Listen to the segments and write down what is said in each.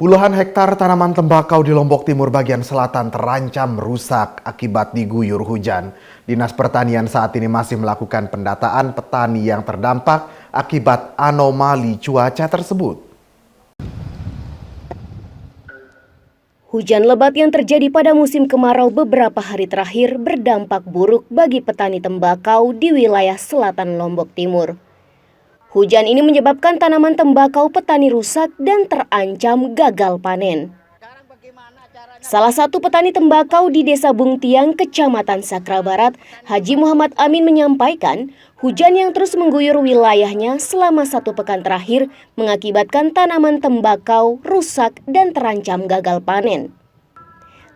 Puluhan hektar tanaman tembakau di Lombok Timur bagian selatan terancam rusak akibat diguyur hujan. Dinas Pertanian saat ini masih melakukan pendataan petani yang terdampak akibat anomali cuaca tersebut. Hujan lebat yang terjadi pada musim kemarau beberapa hari terakhir berdampak buruk bagi petani tembakau di wilayah selatan Lombok Timur. Hujan ini menyebabkan tanaman tembakau petani rusak dan terancam gagal panen. Salah satu petani tembakau di Desa Bungtiang, Kecamatan Sakra Barat, Haji Muhammad Amin menyampaikan, hujan yang terus mengguyur wilayahnya selama 1 pekan terakhir mengakibatkan tanaman tembakau rusak dan terancam gagal panen.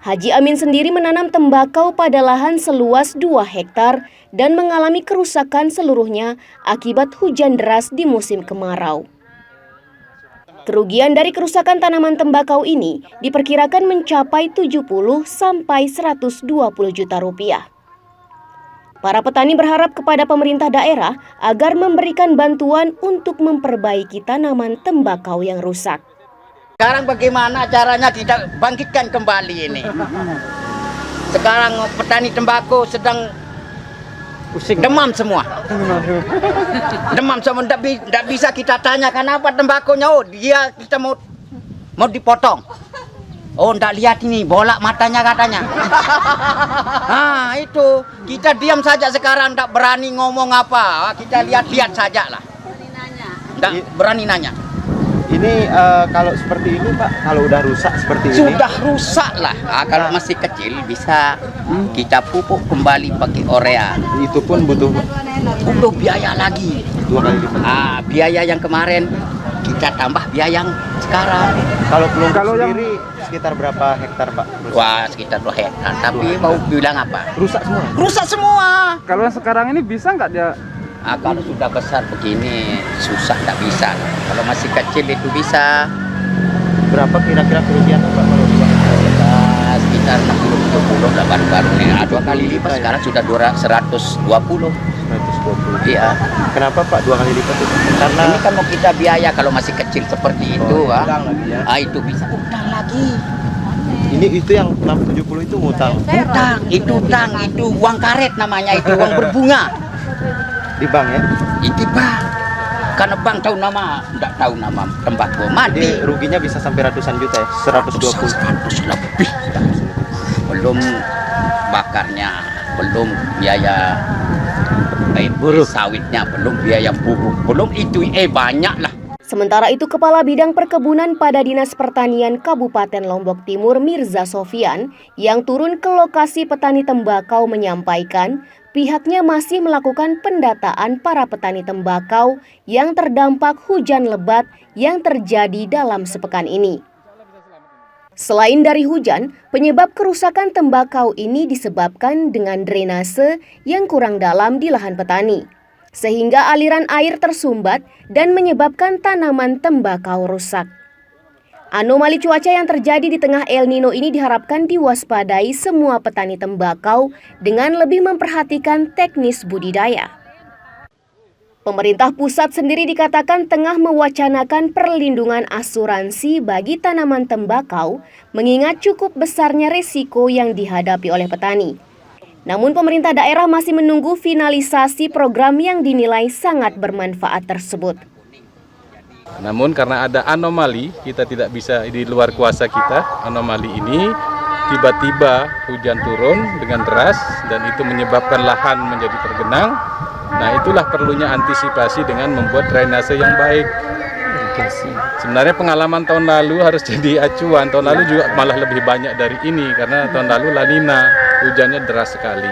Haji Amin sendiri menanam tembakau pada lahan seluas 2 hektar dan mengalami kerusakan seluruhnya akibat hujan deras di musim kemarau. Kerugian dari kerusakan tanaman tembakau ini diperkirakan mencapai 70 sampai 120 juta rupiah. Para petani berharap kepada pemerintah daerah agar memberikan bantuan untuk memperbaiki tanaman tembakau yang rusak. Sekarang bagaimana caranya kita bangkitkan kembali ini? Sekarang petani tembakau sedang demam semua. Demam semua, tidak bisa kita tanya kenapa tembakonya. Oh, kita mau dipotong. Oh, tidak lihat ini, bolak matanya katanya. Itu kita diam saja sekarang, tidak berani ngomong apa. Kita lihat saja lah. Tidak berani nanya. Ini kalau seperti ini Pak, kalau udah rusak seperti ini? Sudah rusak lah. Kalau masih kecil bisa kita pupuk kembali pakai urea. Itu pun butuh biaya lagi. 2 kali lipat. Biaya yang kemarin kita tambah biaya yang sekarang. Kalau belum sendiri sekitar berapa hektar Pak? Rusak? Wah, sekitar 2 hektar. Tapi mau bilang apa? Rusak semua? Rusak semua. Kalau yang sekarang ini bisa nggak dia? Kalau sudah besar begini susah, tidak bisa. Kalau masih kecil itu bisa. Berapa kira-kira kerugian Pak? Sekitar 60-70 lah baru-baru ini. 2 kali lipat sekarang sudah 120. 120. Iya. Kenapa Pak 2 kali lipat itu? Karena ini kan mau kita biaya kalau masih kecil seperti itu. Utang lagi ya? Itu bisa utang lagi. Itu yang 670 itu ngutang? Utang, itu uang karet namanya, itu uang berbunga. Di bank ya? Itu Pak. Karena bank tahu nama, tidak tahu nama tembakau mati. Jadi ruginya bisa sampai ratusan juta ya? 120. 100 lebih. Belum bakarnya, belum biaya buruh sawitnya, belum biaya pupuk, belum itu banyak lah. Sementara itu, Kepala Bidang Perkebunan pada Dinas Pertanian Kabupaten Lombok Timur, Mirza Sofian, yang turun ke lokasi petani tembakau menyampaikan pihaknya masih melakukan pendataan para petani tembakau yang terdampak hujan lebat yang terjadi dalam sepekan ini. Selain dari hujan, penyebab kerusakan tembakau ini disebabkan dengan drainase yang kurang dalam di lahan petani, sehingga aliran air tersumbat dan menyebabkan tanaman tembakau rusak. Anomali cuaca yang terjadi di tengah El Nino ini diharapkan diwaspadai semua petani tembakau dengan lebih memperhatikan teknis budidaya. Pemerintah pusat sendiri dikatakan tengah mewacanakan perlindungan asuransi bagi tanaman tembakau, mengingat cukup besarnya risiko yang dihadapi oleh petani. Namun pemerintah daerah masih menunggu finalisasi program yang dinilai sangat bermanfaat tersebut. Namun karena ada anomali, kita tidak bisa di luar kuasa kita. Anomali ini tiba-tiba hujan turun dengan deras dan itu menyebabkan lahan menjadi tergenang. Nah, itulah perlunya antisipasi dengan membuat drainase yang baik. Sebenarnya pengalaman tahun lalu harus jadi acuan. Tahun lalu juga malah lebih banyak dari ini karena tahun lalu La Nina, hujannya deras sekali.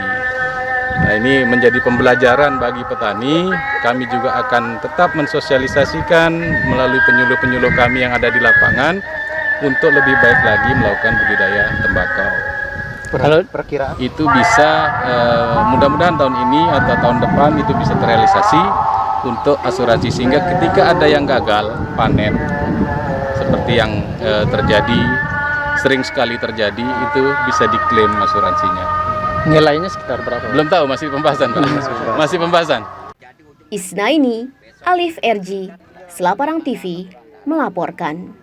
Nah, ini menjadi pembelajaran bagi petani. Kami juga akan tetap mensosialisasikan melalui penyuluh-penyuluh kami yang ada di lapangan untuk lebih baik lagi melakukan budidaya tembakau. Kalau perkiraan itu bisa mudah-mudahan tahun ini atau tahun depan itu bisa terrealisasi untuk asuransi, sehingga ketika ada yang gagal panen seperti yang terjadi, sering sekali terjadi, itu bisa diklaim asuransinya. Nilainya sekitar berapa? Belum tahu, masih pembahasan Pak. Masih pembahasan. Isnaini, Alif RG, Selaparang TV melaporkan.